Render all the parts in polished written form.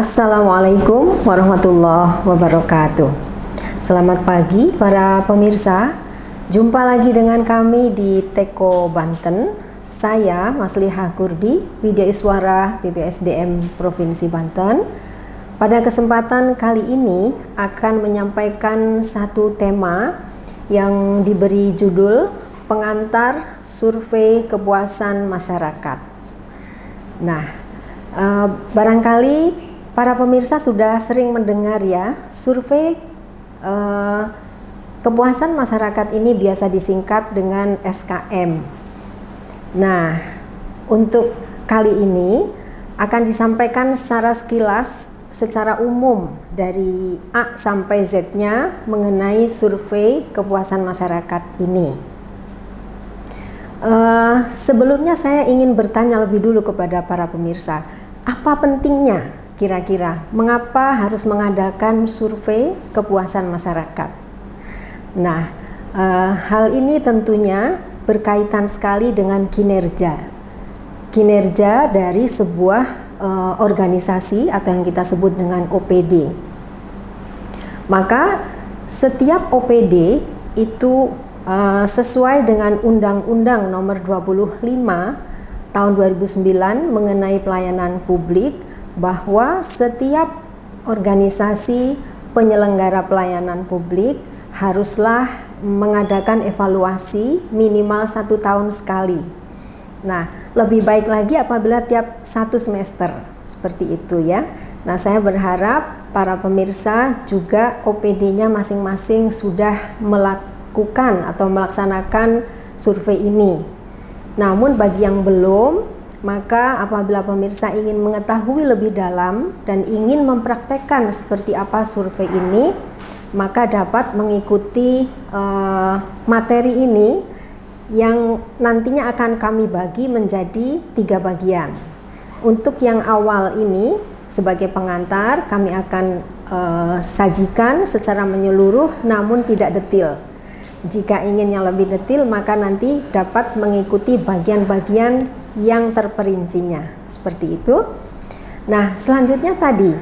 Assalamualaikum warahmatullahi wabarakatuh. Selamat pagi para pemirsa. Jumpa lagi dengan kami di Teko Banten. Saya Maslihah Kurdi, Widyaswara BPSDM Provinsi Banten. Pada kesempatan kali ini akan menyampaikan satu tema yang diberi judul Pengantar Survei Kepuasan Masyarakat. Nah, barangkali para pemirsa sudah sering mendengar ya, survei kepuasan masyarakat ini biasa disingkat dengan SKM. Nah, untuk kali ini akan disampaikan secara sekilas, secara umum dari A sampai Z-nya mengenai survei kepuasan masyarakat ini. Sebelumnya saya ingin bertanya lebih dulu kepada para pemirsa, apa pentingnya kira-kira mengapa harus mengadakan survei kepuasan masyarakat? Nah, hal ini tentunya berkaitan sekali dengan kinerja dari sebuah organisasi atau yang kita sebut dengan OPD. Maka setiap OPD itu sesuai dengan Undang-Undang Nomor 25 Tahun 2009 mengenai pelayanan publik, bahwa setiap organisasi penyelenggara pelayanan publik haruslah mengadakan evaluasi minimal 1 tahun sekali. Nah, lebih baik lagi apabila tiap 1 semester, seperti itu ya. Nah, saya berharap para pemirsa juga OPD-nya masing-masing sudah melakukan atau melaksanakan survei ini. Namun bagi yang belum, maka apabila pemirsa ingin mengetahui lebih dalam dan ingin mempraktekkan seperti apa survei ini, maka dapat mengikuti materi ini yang nantinya akan kami bagi menjadi 3 bagian. Untuk yang awal ini sebagai pengantar, kami akan sajikan secara menyeluruh namun tidak detail. Jika ingin yang lebih detail, maka nanti dapat mengikuti bagian-bagian yang terperincinya, seperti itu. Nah, selanjutnya tadi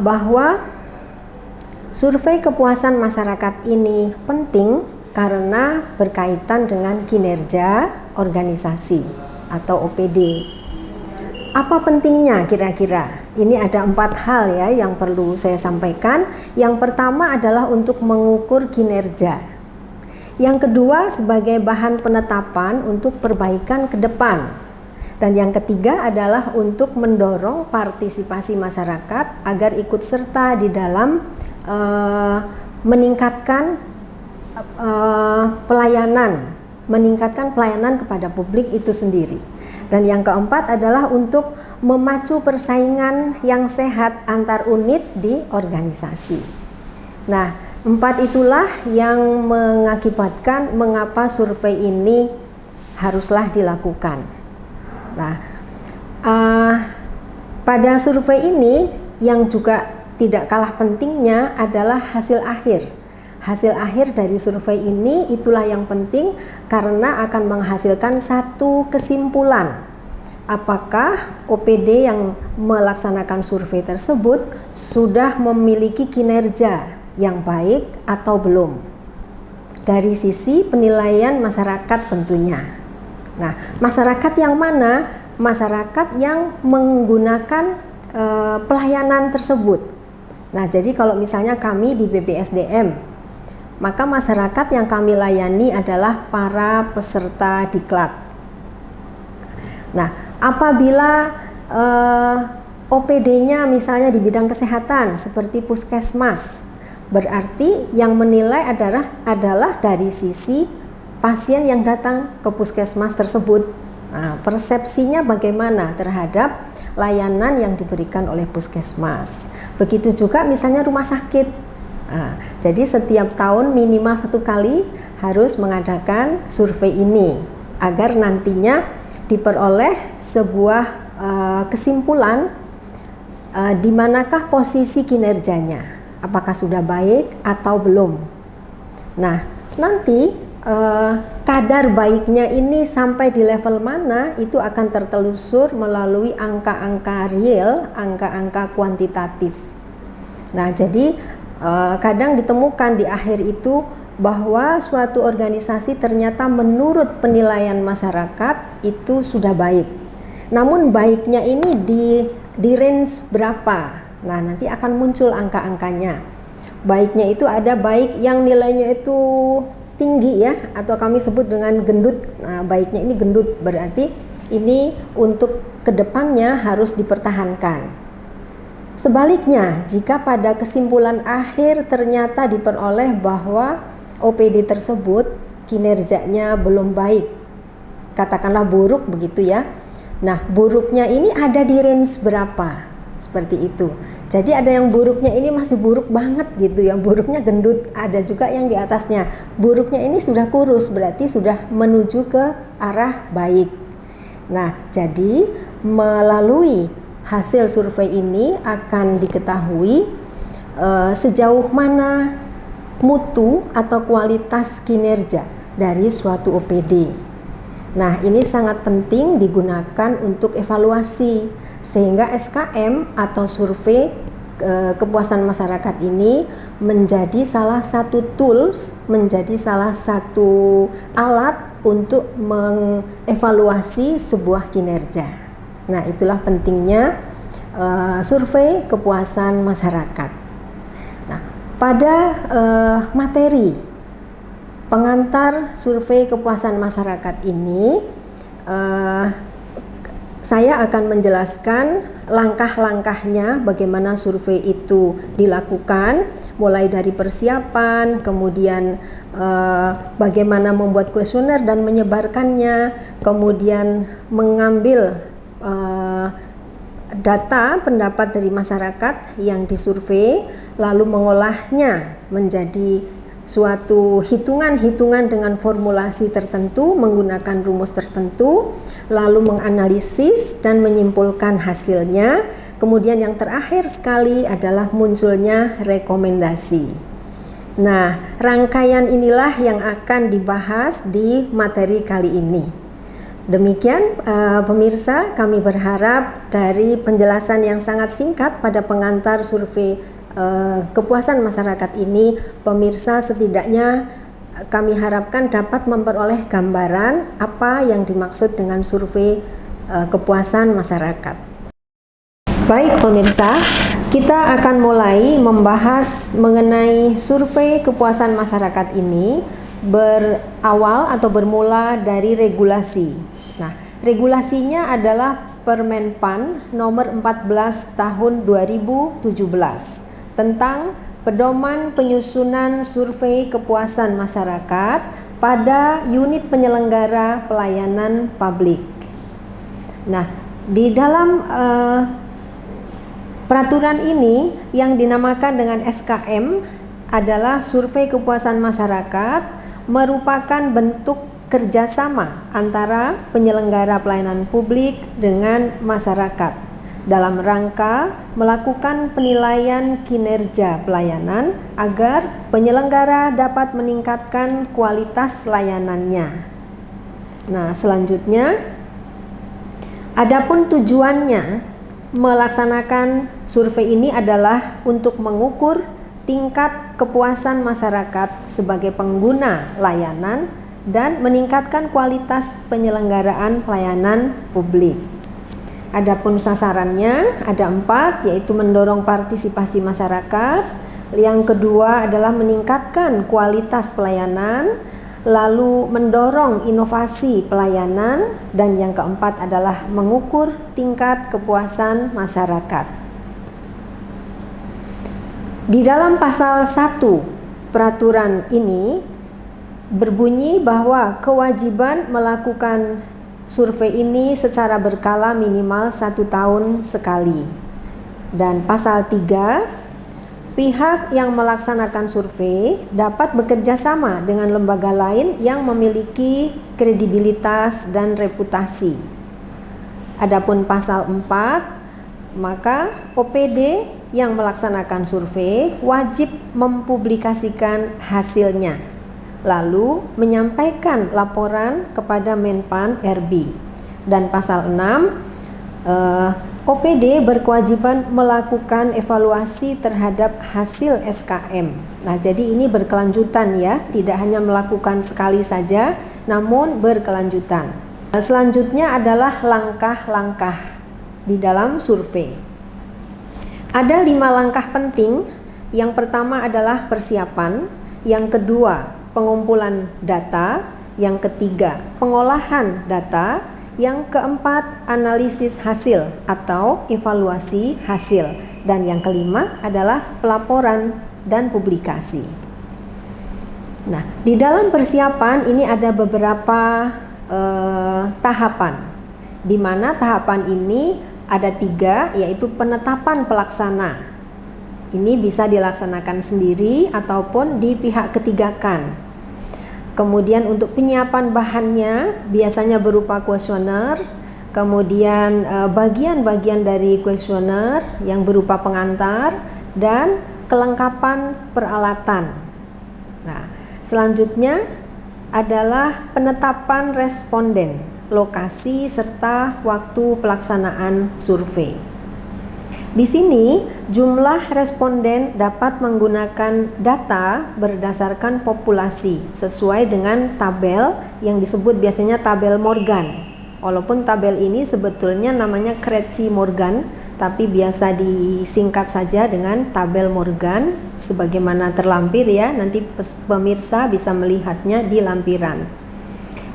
bahwa survei kepuasan masyarakat ini penting karena berkaitan dengan kinerja organisasi atau OPD. Apa pentingnya kira-kira? Ini ada 4 hal ya yang perlu saya sampaikan. Yang pertama adalah untuk mengukur kinerja. Yang kedua sebagai bahan penetapan untuk perbaikan ke depan. Dan yang ketiga adalah untuk mendorong partisipasi masyarakat agar ikut serta di dalam meningkatkan pelayanan kepada publik itu sendiri. Dan yang keempat adalah untuk memacu persaingan yang sehat antar unit di organisasi. Nah, 4 itulah yang mengakibatkan mengapa survei ini haruslah dilakukan. Nah, pada survei ini yang juga tidak kalah pentingnya adalah hasil akhir. Hasil akhir dari survei ini itulah yang penting karena akan menghasilkan satu kesimpulan. Apakah OPD yang melaksanakan survei tersebut sudah memiliki kinerja yang baik atau belum dari sisi penilaian masyarakat tentunya. Nah, masyarakat yang mana? Masyarakat yang menggunakan pelayanan tersebut. Nah, jadi kalau misalnya kami di BPSDM, maka masyarakat yang kami layani adalah para peserta diklat. Nah, apabila OPD-nya misalnya di bidang kesehatan seperti puskesmas, berarti yang menilai adalah dari sisi pasien yang datang ke puskesmas tersebut. Nah, persepsinya bagaimana terhadap layanan yang diberikan oleh puskesmas. Begitu juga misalnya rumah sakit. Nah, jadi setiap tahun minimal 1 kali harus mengadakan survei ini agar nantinya diperoleh sebuah kesimpulan di manakah posisi kinerjanya. Apakah sudah baik atau belum. Nah, nanti kadar baiknya ini sampai di level mana itu akan tertelusur melalui angka-angka real, angka-angka kuantitatif. Nah, jadi kadang ditemukan di akhir itu bahwa suatu organisasi ternyata menurut penilaian masyarakat itu sudah baik. Namun baiknya ini di range berapa? Nah, nanti akan muncul angka-angkanya. Baiknya itu ada baik yang nilainya itu tinggi ya, atau kami sebut dengan gendut. Nah, baiknya ini gendut, berarti ini untuk kedepannya harus dipertahankan. Sebaliknya, jika pada kesimpulan akhir ternyata diperoleh bahwa OPD tersebut kinerjanya belum baik, katakanlah buruk begitu ya. Nah, buruknya ini ada di range berapa? Seperti itu. Jadi ada yang buruknya ini masih buruk banget gitu ya, buruknya gendut, ada juga yang di atasnya. Buruknya ini sudah kurus, berarti sudah menuju ke arah baik. Nah, jadi melalui hasil survei ini akan diketahui sejauh mana mutu atau kualitas kinerja dari suatu OPD. Nah, ini sangat penting digunakan untuk evaluasi, sehingga SKM atau survei kepuasan masyarakat ini menjadi salah satu tools, menjadi salah satu alat untuk mengevaluasi sebuah kinerja. Nah, itulah pentingnya survei kepuasan masyarakat. Nah, pada materi pengantar survei kepuasan masyarakat ini saya akan menjelaskan langkah-langkahnya bagaimana survei itu dilakukan, mulai dari persiapan, kemudian bagaimana membuat kuesioner dan menyebarkannya, kemudian mengambil data pendapat dari masyarakat yang disurvei, lalu mengolahnya menjadi suatu hitungan-hitungan dengan formulasi tertentu, menggunakan rumus tertentu, lalu menganalisis dan menyimpulkan hasilnya. Kemudian yang terakhir sekali adalah munculnya rekomendasi. Nah, rangkaian inilah yang akan dibahas di materi kali ini. Demikian pemirsa, kami berharap dari penjelasan yang sangat singkat pada pengantar survei kepuasan masyarakat ini, pemirsa setidaknya kami harapkan dapat memperoleh gambaran apa yang dimaksud dengan survei kepuasan masyarakat. Baik pemirsa, kita akan mulai membahas mengenai survei kepuasan masyarakat ini berawal atau bermula dari regulasi. Nah, regulasinya adalah Permenpan nomor 14 tahun 2017 tentang pedoman penyusunan survei kepuasan masyarakat pada unit penyelenggara pelayanan publik. Nah, di dalam peraturan ini yang dinamakan dengan SKM adalah survei kepuasan masyarakat, merupakan bentuk kerjasama antara penyelenggara pelayanan publik dengan masyarakat dalam rangka melakukan penilaian kinerja pelayanan agar penyelenggara dapat meningkatkan kualitas layanannya. Nah, selanjutnya, adapun tujuannya melaksanakan survei ini adalah untuk mengukur tingkat kepuasan masyarakat sebagai pengguna layanan dan meningkatkan kualitas penyelenggaraan pelayanan publik. Adapun sasarannya ada 4, yaitu mendorong partisipasi masyarakat. Yang kedua adalah meningkatkan kualitas pelayanan, lalu mendorong inovasi pelayanan, dan yang keempat adalah mengukur tingkat kepuasan masyarakat. Di dalam pasal 1 peraturan ini berbunyi bahwa kewajiban melakukan survei ini secara berkala minimal 1 tahun sekali. Dan pasal 3, pihak yang melaksanakan survei dapat bekerja sama dengan lembaga lain yang memiliki kredibilitas dan reputasi. Adapun pasal 4, maka OPD yang melaksanakan survei wajib mempublikasikan hasilnya lalu menyampaikan laporan kepada Menpan RB. Dan pasal 6, OPD berkewajiban melakukan evaluasi terhadap hasil SKM. Nah, jadi ini berkelanjutan ya, tidak hanya melakukan sekali saja, namun berkelanjutan. Selanjutnya adalah langkah-langkah di dalam survei. Ada 5 langkah penting. Yang pertama adalah persiapan, yang kedua pengumpulan data, yang ketiga pengolahan data, yang keempat analisis hasil atau evaluasi hasil, dan yang kelima adalah pelaporan dan publikasi. Nah, di dalam persiapan ini ada beberapa tahapan, di mana tahapan ini ada 3, yaitu penetapan pelaksana. Ini bisa dilaksanakan sendiri ataupun di pihak ketigakan. Kemudian untuk penyiapan bahannya biasanya berupa kuesioner, kemudian bagian-bagian dari kuesioner yang berupa pengantar, dan kelengkapan peralatan. Nah, selanjutnya adalah penetapan responden, lokasi serta waktu pelaksanaan survei. Di sini jumlah responden dapat menggunakan data berdasarkan populasi sesuai dengan tabel yang disebut biasanya tabel Morgan. Walaupun tabel ini sebetulnya namanya Krejci-Morgan, tapi biasa disingkat saja dengan tabel Morgan sebagaimana terlampir ya. Nanti pemirsa bisa melihatnya di lampiran.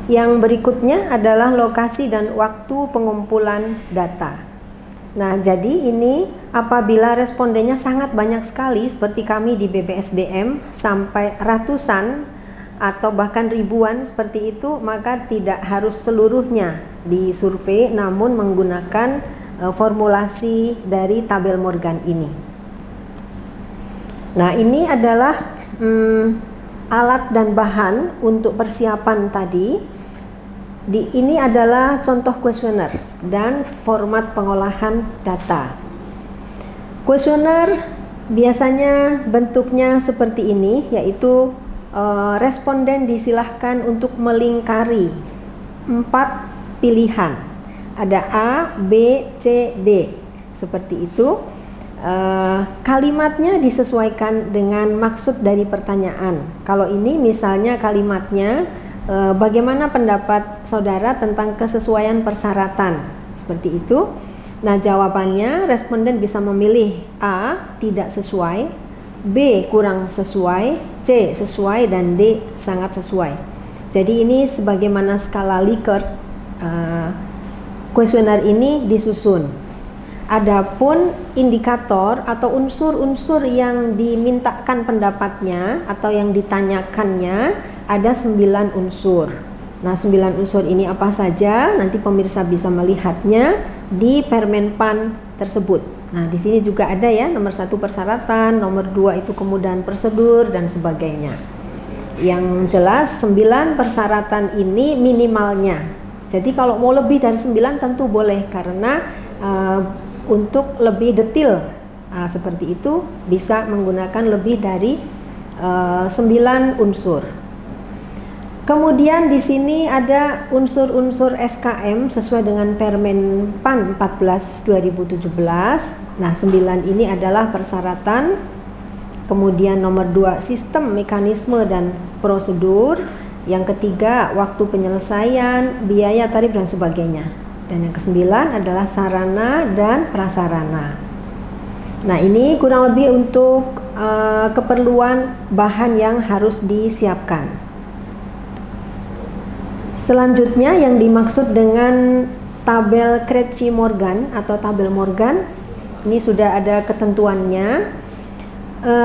Yang berikutnya adalah lokasi dan waktu pengumpulan data. Nah, jadi ini apabila respondennya sangat banyak sekali seperti kami di BPSDM sampai ratusan atau bahkan ribuan seperti itu, maka tidak harus seluruhnya disurvei namun menggunakan formulasi dari tabel Morgan ini. Nah, ini adalah alat dan bahan untuk persiapan tadi. Ini adalah contoh kuesioner dan format pengolahan data. Kuesioner biasanya bentuknya seperti ini, yaitu responden disilahkan untuk melingkari 4 pilihan. Ada A, B, C, D. Seperti itu. Kalimatnya disesuaikan dengan maksud dari pertanyaan. Kalau ini misalnya kalimatnya, bagaimana pendapat saudara tentang kesesuaian persyaratan? Seperti itu. Nah, jawabannya responden bisa memilih A, tidak sesuai, B, kurang sesuai, C, sesuai, dan D, sangat sesuai. Jadi ini sebagaimana skala Likert, kuesioner ini disusun. Adapun indikator atau unsur-unsur yang dimintakan pendapatnya atau yang ditanyakannya ada 9 unsur. Nah, 9 unsur ini apa saja? Nanti pemirsa bisa melihatnya di Permenpan tersebut. Nah, di sini juga ada ya, nomor 1 persyaratan, nomor 2 itu kemudahan prosedur dan sebagainya. Yang jelas 9 persyaratan ini minimalnya. Jadi kalau mau lebih dari 9 tentu boleh, karena untuk lebih detail seperti itu bisa menggunakan lebih dari 9 unsur. Kemudian di sini ada unsur-unsur SKM sesuai dengan Permenpan 14 2017. Nah, 9 ini adalah persyaratan. Kemudian nomor 2 sistem, mekanisme dan prosedur. Yang ketiga waktu penyelesaian, biaya, tarif dan sebagainya. Dan yang ke-9 adalah sarana dan prasarana. Nah, ini kurang lebih untuk keperluan bahan yang harus disiapkan. Selanjutnya yang dimaksud dengan tabel Krejci-Morgan atau tabel Morgan, ini sudah ada ketentuannya.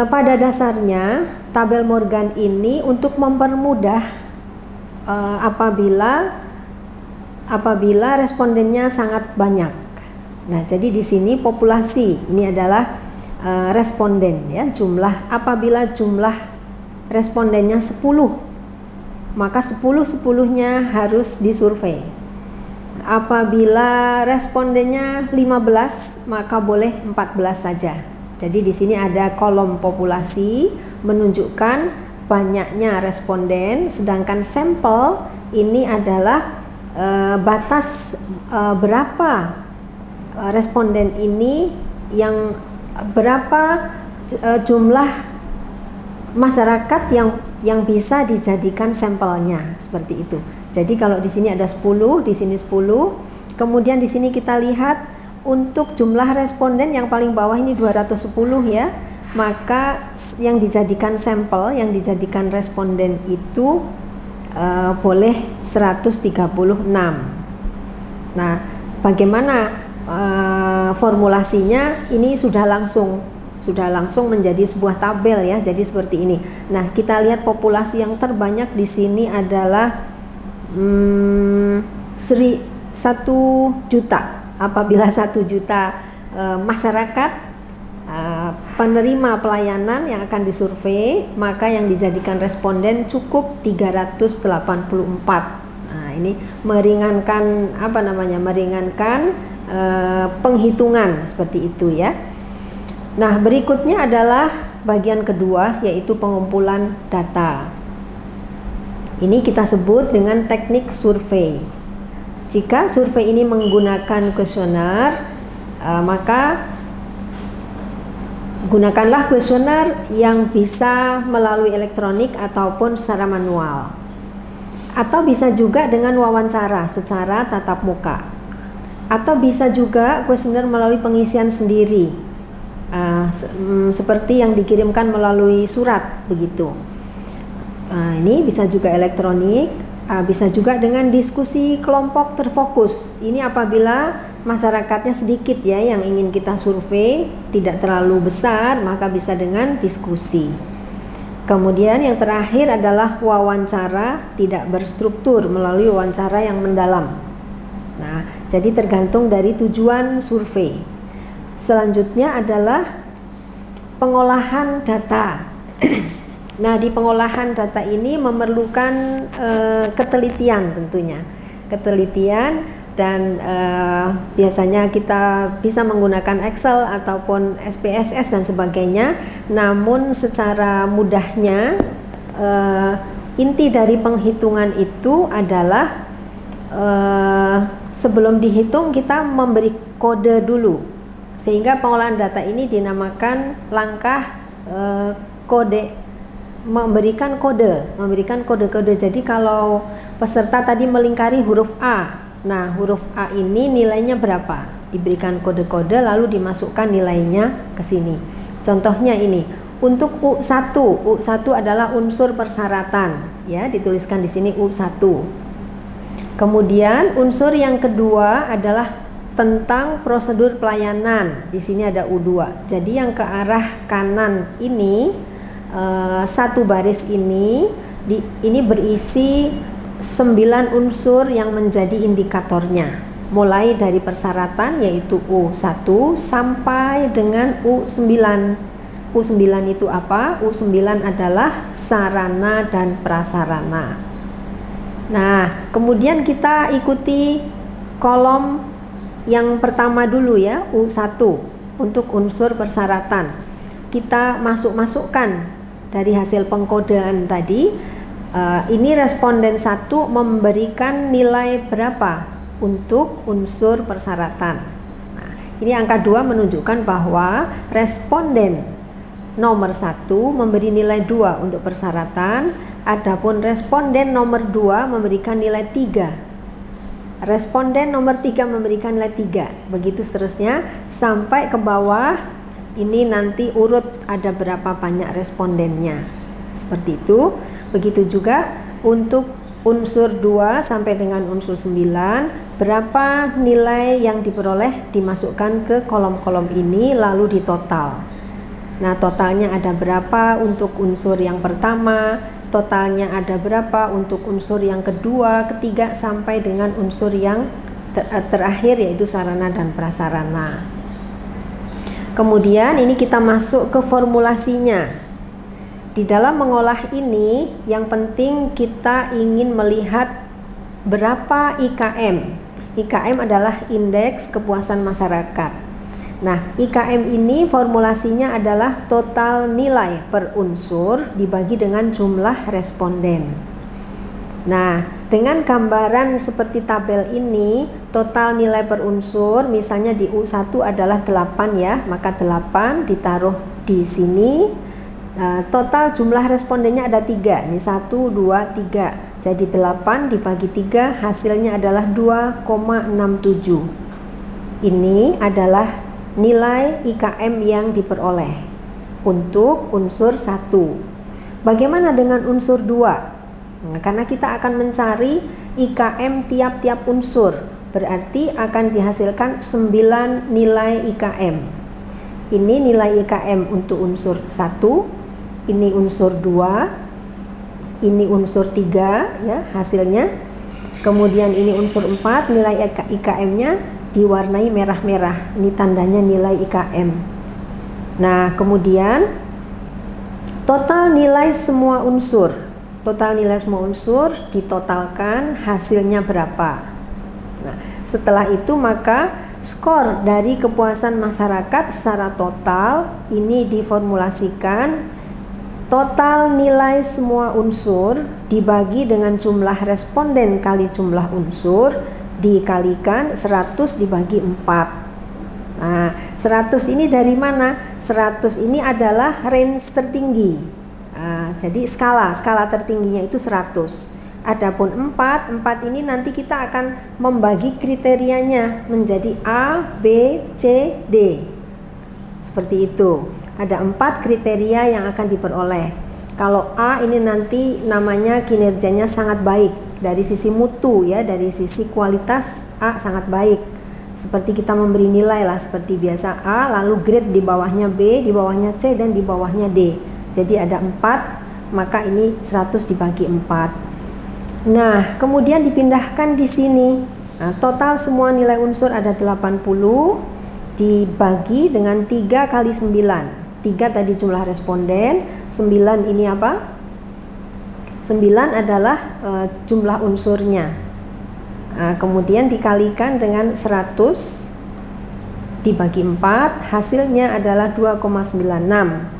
Pada dasarnya tabel Morgan ini untuk mempermudah apabila respondennya sangat banyak. Nah, jadi di sini populasi ini adalah responden ya, apabila jumlah respondennya 10, maka 10-10-nya harus disurvei. Apabila respondennya 15, maka boleh 14 saja. Jadi di sini ada kolom populasi menunjukkan banyaknya responden, sedangkan sampel ini adalah batas berapa responden ini, yang berapa jumlah masyarakat yang bisa dijadikan sampelnya, seperti itu. Jadi kalau di sini ada 10, di sini 10. Kemudian di sini kita lihat untuk jumlah responden yang paling bawah ini 210 ya. Maka yang dijadikan sampel, yang dijadikan responden itu boleh 136. Nah, bagaimana formulasinya? Ini sudah langsung menjadi sebuah tabel ya. Jadi seperti ini. Nah, kita lihat populasi yang terbanyak di sini adalah 1 juta. Apabila 1 juta masyarakat penerima pelayanan yang akan disurvei, maka yang dijadikan responden cukup 384. Nah, ini meringankan meringankan penghitungan seperti itu ya. Nah, berikutnya adalah bagian kedua, yaitu pengumpulan data. Ini kita sebut dengan teknik survei. Jika survei ini menggunakan kuesioner, maka gunakanlah kuesioner yang bisa melalui elektronik ataupun secara manual. Atau bisa juga dengan wawancara secara tatap muka. Atau bisa juga kuesioner melalui pengisian sendiri, seperti yang dikirimkan melalui surat begitu. Ini bisa juga elektronik, bisa juga dengan diskusi kelompok terfokus. Ini apabila masyarakatnya sedikit ya yang ingin kita survei, tidak terlalu besar, maka bisa dengan diskusi. Kemudian yang terakhir adalah wawancara tidak berstruktur melalui wawancara yang mendalam. Nah, jadi tergantung dari tujuan survei. Selanjutnya adalah pengolahan data. Nah, di pengolahan data ini memerlukan ketelitian tentunya. Ketelitian dan biasanya kita bisa menggunakan Excel ataupun SPSS dan sebagainya. Namun secara mudahnya inti dari penghitungan itu adalah sebelum dihitung kita memberi kode dulu. Sehingga pengolahan data ini dinamakan langkah kode. Memberikan kode-kode. Jadi kalau peserta tadi melingkari huruf A, nah huruf A ini nilainya berapa? Diberikan kode-kode lalu dimasukkan nilainya ke sini. Contohnya ini, untuk U1 adalah unsur persyaratan, ya dituliskan di sini U1. Kemudian unsur yang kedua adalah tentang prosedur pelayanan. Di sini ada U2. Jadi yang ke arah kanan ini, satu baris ini berisi 9 unsur yang menjadi indikatornya, mulai dari persyaratan yaitu U1 sampai dengan U9. U9 itu apa? U9 adalah sarana dan prasarana. Nah, kemudian kita ikuti kolom yang pertama dulu ya, U1 untuk unsur persyaratan. Kita masukkan dari hasil pengkodean tadi, ini responden 1 memberikan nilai berapa untuk unsur persyaratan. Nah, ini angka 2 menunjukkan bahwa responden nomor 1 memberi nilai 2 untuk persyaratan, adapun responden nomor 2 memberikan nilai 3. Responden nomor 3 memberikan nilai 3. Begitu seterusnya sampai ke bawah. Ini nanti urut ada berapa banyak respondennya. Seperti itu. Begitu juga untuk unsur 2 sampai dengan unsur 9, berapa nilai yang diperoleh dimasukkan ke kolom-kolom ini lalu ditotal. Nah, totalnya ada berapa untuk unsur yang pertama, totalnya ada berapa untuk unsur yang kedua, ketiga sampai dengan unsur yang terakhir yaitu sarana dan prasarana. Kemudian ini kita masuk ke formulasinya. Di dalam mengolah ini yang penting kita ingin melihat berapa IKM. IKM adalah indeks kepuasan masyarakat. Nah, IKM ini formulasinya adalah total nilai per unsur dibagi dengan jumlah responden. Nah, dengan gambaran seperti tabel ini, total nilai per unsur misalnya di U1 adalah 8 ya, maka 8 ditaruh di sini. Total jumlah respondennya ada 3, ini 1, 2, 3. Jadi 8 dibagi 3 hasilnya adalah 2,67. Ini adalah nilai IKM yang diperoleh untuk unsur 1. Bagaimana dengan unsur 2? Nah, karena kita akan mencari IKM tiap-tiap unsur, berarti akan dihasilkan 9 nilai IKM. Ini nilai IKM untuk unsur 1, ini unsur 2, ini unsur 3 ya hasilnya. Kemudian ini unsur 4, nilai IKM-nya diwarnai merah-merah, ini tandanya nilai IKM. Nah, kemudian total nilai semua unsur ditotalkan hasilnya berapa. Nah, setelah itu maka skor dari kepuasan masyarakat secara total ini diformulasikan total nilai semua unsur dibagi dengan jumlah responden kali jumlah unsur dikalikan 100 dibagi 4. Nah, 100 ini dari mana? 100 ini adalah range tertinggi. Nah, jadi skala tertingginya itu 100. Adapun 4 ini nanti kita akan membagi kriterianya menjadi A, B, C, D. Seperti itu. Ada 4 kriteria yang akan diperoleh. Kalau A ini nanti namanya kinerjanya sangat baik. Dari sisi mutu ya, dari sisi kualitas A sangat baik. Seperti kita memberi nilai lah seperti biasa A, lalu grade di bawahnya B, di bawahnya C, dan di bawahnya D. Jadi ada 4, maka ini 100 dibagi 4. Nah, kemudian dipindahkan di sini. Nah, total semua nilai unsur ada 80 dibagi dengan 3 kali 9. 3 tadi jumlah responden, 9 ini apa? 9 adalah jumlah unsurnya. Nah, kemudian dikalikan dengan 100 dibagi 4, hasilnya adalah 2,96.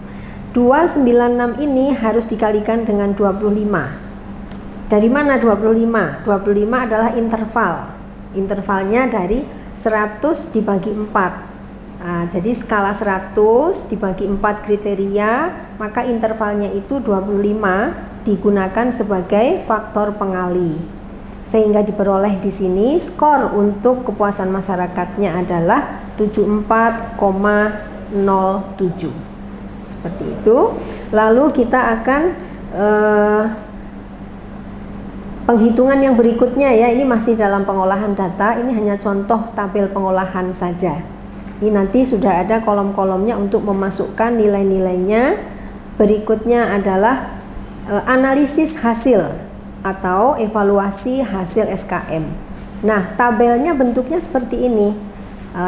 296 ini harus dikalikan dengan 25. Dari mana 25? 25 adalah interval. Intervalnya dari 100 dibagi 4. Nah, jadi skala 100 dibagi 4 kriteria, maka intervalnya itu 25 digunakan sebagai faktor pengali. Sehingga diperoleh di sini skor untuk kepuasan masyarakatnya adalah 74,07. Seperti itu. Lalu kita akan penghitungan yang berikutnya ya, ini masih dalam pengolahan data, ini hanya contoh tabel pengolahan saja. Ini nanti sudah ada kolom-kolomnya untuk memasukkan nilai-nilainya. Berikutnya adalah analisis hasil atau evaluasi hasil SKM. Nah, tabelnya bentuknya seperti ini.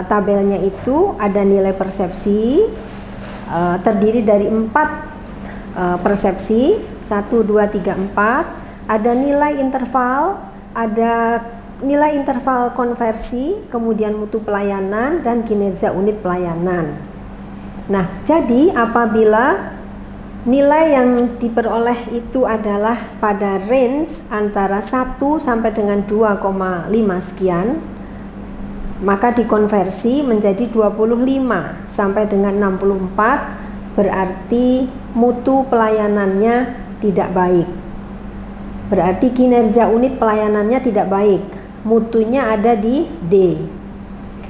Tabelnya itu ada nilai persepsi, terdiri dari 4 persepsi, 1, 2, 3, 4. Ada nilai interval, ada nilai interval konversi, kemudian mutu pelayanan dan kinerja unit pelayanan. Nah, jadi apabila nilai yang diperoleh itu adalah pada range antara 1 sampai dengan 2,5 sekian, maka dikonversi menjadi 25 sampai dengan 64, berarti mutu pelayanannya tidak baik. Berarti kinerja unit pelayanannya tidak baik. Mutunya ada di D.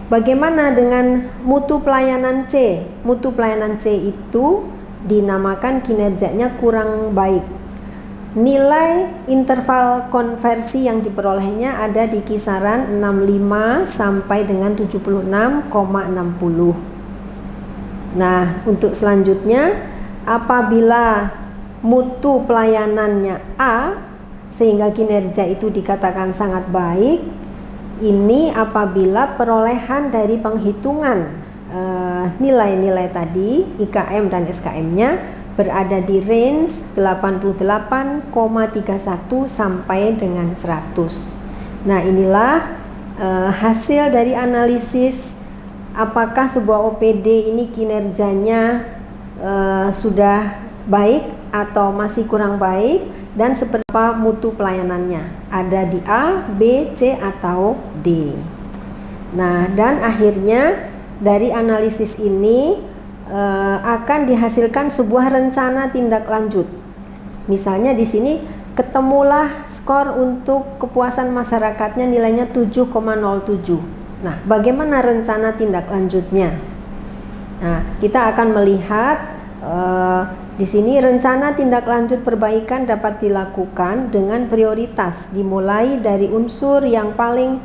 Bagaimana dengan mutu pelayanan C? Mutu pelayanan C itu dinamakan kinerjanya kurang baik. Nilai interval konversi yang diperolehnya ada di kisaran 65 sampai dengan 76,60. Nah, untuk selanjutnya, apabila mutu pelayanannya A sehingga kinerja itu dikatakan sangat baik, ini apabila perolehan dari penghitungan nilai-nilai tadi IKM dan SKM-nya berada di range 88,31 sampai dengan 100. Nah, inilah hasil dari analisis apakah sebuah OPD ini kinerjanya sudah baik atau masih kurang baik, dan seperti apa mutu pelayanannya, ada di A, B, C, atau D. Nah, dan akhirnya dari analisis ini akan dihasilkan sebuah rencana tindak lanjut. Misalnya di sini ketemulah skor untuk kepuasan masyarakatnya nilainya 7,07. Nah, bagaimana rencana tindak lanjutnya? Nah, kita akan melihat di sini rencana tindak lanjut perbaikan dapat dilakukan dengan prioritas, dimulai dari unsur yang paling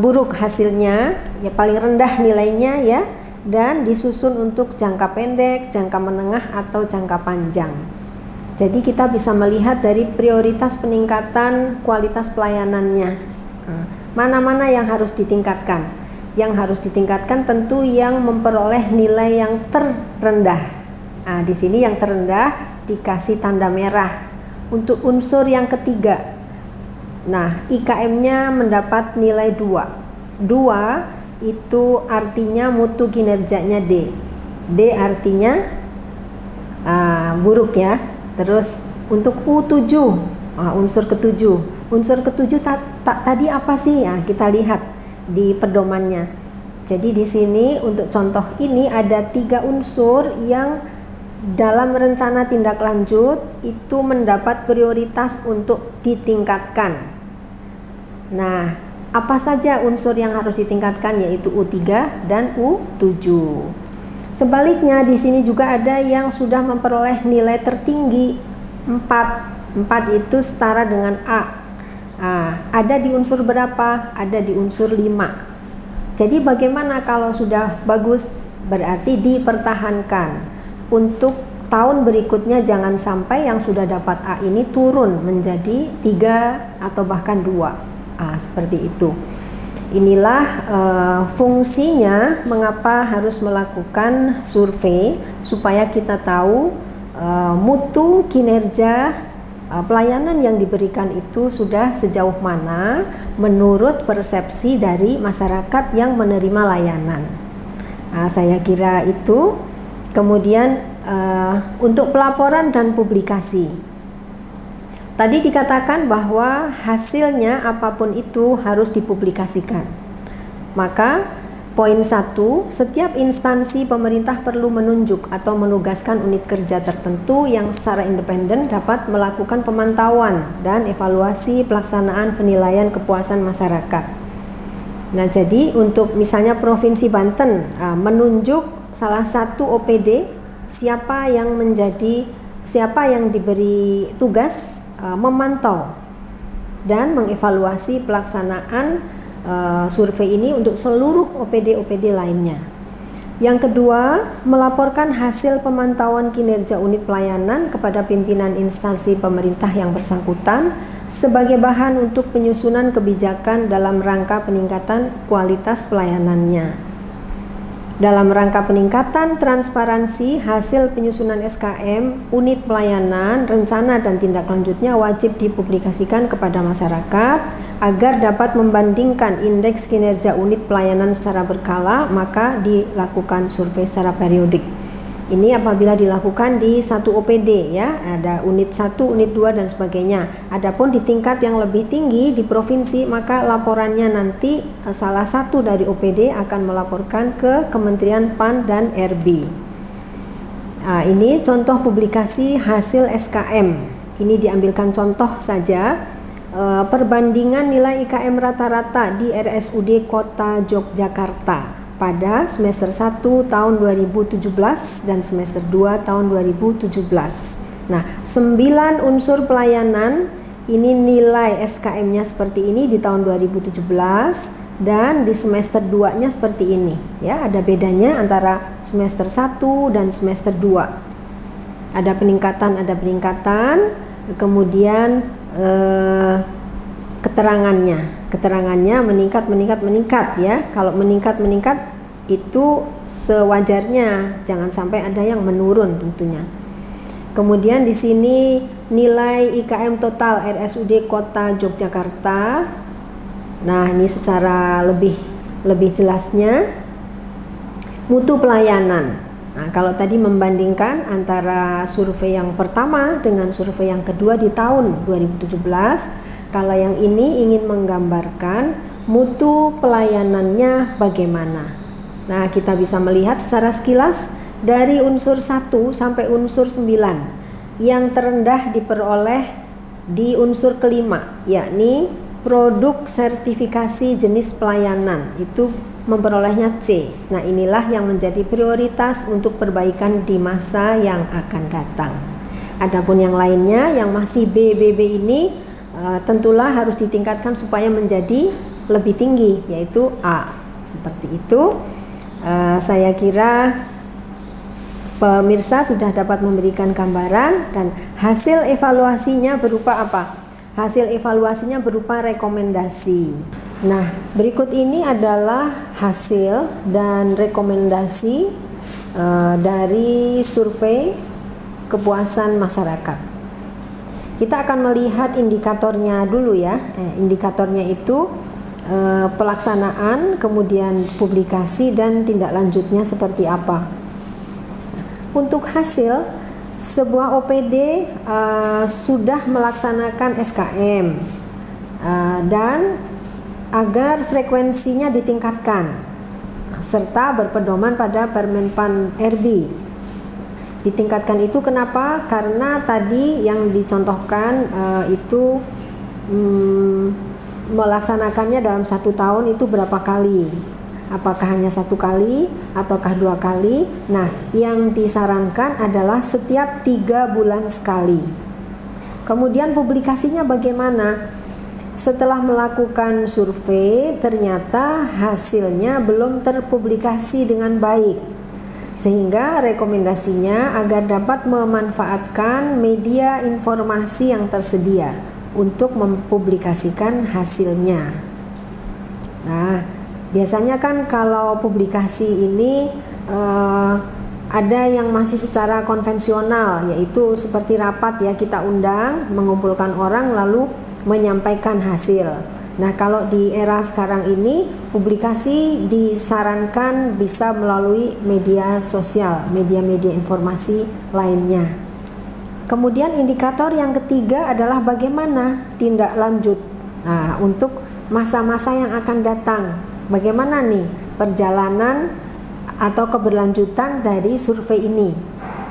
buruk hasilnya, ya paling rendah nilainya ya, dan disusun untuk jangka pendek, jangka menengah, atau jangka panjang. Jadi kita bisa melihat dari prioritas peningkatan kualitas pelayanannya. Mana-mana yang harus ditingkatkan? Yang harus ditingkatkan tentu yang memperoleh nilai yang terendah. Nah, di sini yang terendah dikasih tanda merah. Untuk unsur yang ketiga, nah IKM-nya mendapat nilai 2. 2 itu artinya mutu kinerjanya D. D artinya buruk ya. Terus untuk U7, unsur ketujuh. Unsur ketujuh tadi apa sih ya? Kita lihat di pedomannya. Jadi di sini untuk contoh ini ada 3 unsur yang dalam rencana tindak lanjut itu mendapat prioritas untuk ditingkatkan. Nah, apa saja unsur yang harus ditingkatkan, yaitu U3 dan U7. Sebaliknya di sini juga ada yang sudah memperoleh nilai tertinggi 4. 4 itu setara dengan A. Ada di unsur berapa? Ada di unsur 5. Jadi bagaimana kalau sudah bagus? Berarti dipertahankan. Untuk tahun berikutnya jangan sampai yang sudah dapat A ini turun menjadi 3 atau bahkan 2. Seperti itu. Inilah fungsinya mengapa harus melakukan survei, supaya kita tahu mutu kinerja pelayanan yang diberikan itu sudah sejauh mana menurut persepsi dari masyarakat yang menerima layanan. Saya kira itu. Kemudian untuk pelaporan dan publikasi, tadi dikatakan bahwa hasilnya apapun itu harus dipublikasikan. Maka poin 1, setiap instansi pemerintah perlu menunjuk atau menugaskan unit kerja tertentu yang secara independen dapat melakukan pemantauan dan evaluasi pelaksanaan penilaian kepuasan masyarakat. Nah, jadi untuk misalnya Provinsi Banten menunjuk salah satu OPD, siapa yang diberi tugas memantau dan mengevaluasi pelaksanaan survei ini untuk seluruh OPD-OPD lainnya. Yang kedua, melaporkan hasil pemantauan kinerja unit pelayanan kepada pimpinan instansi pemerintah yang bersangkutan sebagai bahan untuk penyusunan kebijakan dalam rangka peningkatan kualitas pelayanannya. Dalam rangka peningkatan transparansi hasil penyusunan SKM, unit pelayanan, rencana dan tindak lanjutnya wajib dipublikasikan kepada masyarakat agar dapat membandingkan indeks kinerja unit pelayanan secara berkala, maka dilakukan survei secara periodik. Ini apabila dilakukan di satu OPD ya, ada unit 1, unit 2 dan sebagainya. Adapun di tingkat yang lebih tinggi di provinsi, maka laporannya nanti salah satu dari OPD akan melaporkan ke Kementerian PAN dan RB. Ini contoh publikasi hasil SKM. Ini diambilkan contoh saja. Perbandingan nilai IKM rata-rata di RSUD Kota Yogyakarta pada semester 1 tahun 2017 dan semester 2 tahun 2017. Nah, 9 unsur pelayanan ini nilai SKM-nya seperti ini di tahun 2017 dan di semester 2-nya seperti ini. Ya, ada bedanya antara semester 1 dan semester 2. Ada peningkatan, kemudian keterangannya meningkat ya. Kalau meningkat itu sewajarnya, jangan sampai ada yang menurun tentunya. Kemudian di sini nilai IKM total RSUD Kota Yogyakarta. Nah, ini secara lebih jelasnya Mutu pelayanan. Nah, kalau tadi membandingkan antara survei yang pertama dengan survei yang kedua di tahun 2017, kalau yang ini ingin menggambarkan mutu pelayanannya bagaimana. Nah, kita bisa melihat secara sekilas dari unsur 1 sampai unsur 9. Yang terendah diperoleh di unsur kelima, yakni produk sertifikasi jenis pelayanan, itu memperolehnya C. Nah, inilah yang menjadi prioritas untuk perbaikan di masa yang akan datang. Adapun yang lainnya yang masih B, BB ini tentulah harus ditingkatkan supaya menjadi lebih tinggi, yaitu A. Seperti itu. Saya kira pemirsa sudah dapat memberikan gambaran, dan hasil evaluasinya berupa apa? Hasil evaluasinya berupa rekomendasi. Nah, berikut ini adalah hasil dan rekomendasi dari survei kepuasan masyarakat. Kita akan melihat indikatornya dulu ya. Indikatornya itu pelaksanaan, kemudian publikasi, dan tindak lanjutnya seperti apa. Untuk hasil, sebuah OPD sudah melaksanakan SKM dan agar frekuensinya ditingkatkan serta berpedoman pada Permenpan RB. Ditingkatkan itu kenapa? Karena tadi yang dicontohkan itu melaksanakannya dalam 1 tahun itu berapa kali? Apakah hanya 1 kali ataukah 2 kali? Nah, yang disarankan adalah setiap 3 bulan sekali. Kemudian publikasinya bagaimana? Setelah melakukan survei, ternyata hasilnya belum terpublikasi dengan baik, sehingga rekomendasinya agar dapat memanfaatkan media informasi yang tersedia untuk mempublikasikan hasilnya. Nah, biasanya kan kalau publikasi ini ada yang masih secara konvensional, yaitu seperti rapat ya, kita undang, mengumpulkan orang lalu menyampaikan hasil. Nah, kalau di era sekarang ini publikasi disarankan bisa melalui media sosial, media-media informasi lainnya. Kemudian indikator yang ketiga adalah bagaimana tindak lanjut. Nah, untuk masa-masa yang akan datang, bagaimana nih perjalanan atau keberlanjutan dari survei ini.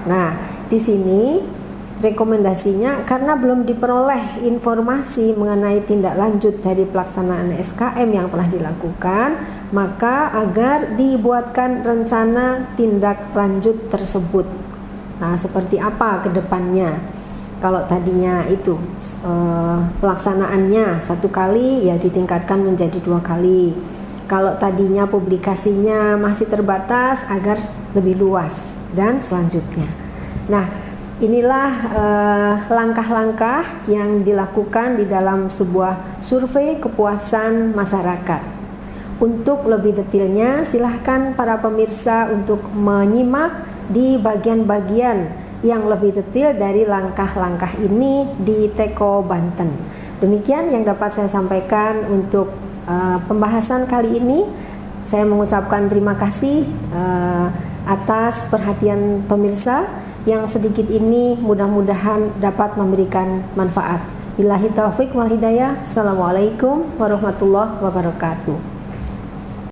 Nah, di sini rekomendasinya karena belum diperoleh informasi mengenai tindak lanjut dari pelaksanaan SKM yang telah dilakukan, maka agar dibuatkan rencana tindak lanjut tersebut. Nah, seperti apa ke depannya? Kalau tadinya itu pelaksanaannya 1 kali, ya ditingkatkan menjadi 2 kali. Kalau tadinya publikasinya masih terbatas, agar lebih luas, dan selanjutnya. Nah, inilah langkah-langkah yang dilakukan di dalam sebuah survei kepuasan masyarakat. Untuk lebih detailnya, silahkan para pemirsa untuk menyimak di bagian-bagian yang lebih detail dari langkah-langkah ini di Teko Banten. Demikian yang dapat saya sampaikan untuk pembahasan kali ini. Saya mengucapkan terima kasih atas perhatian pemirsa. Yang sedikit ini mudah-mudahan dapat memberikan manfaat. Billahi taufik wal hidayah. Assalamualaikum warahmatullahi wabarakatuh.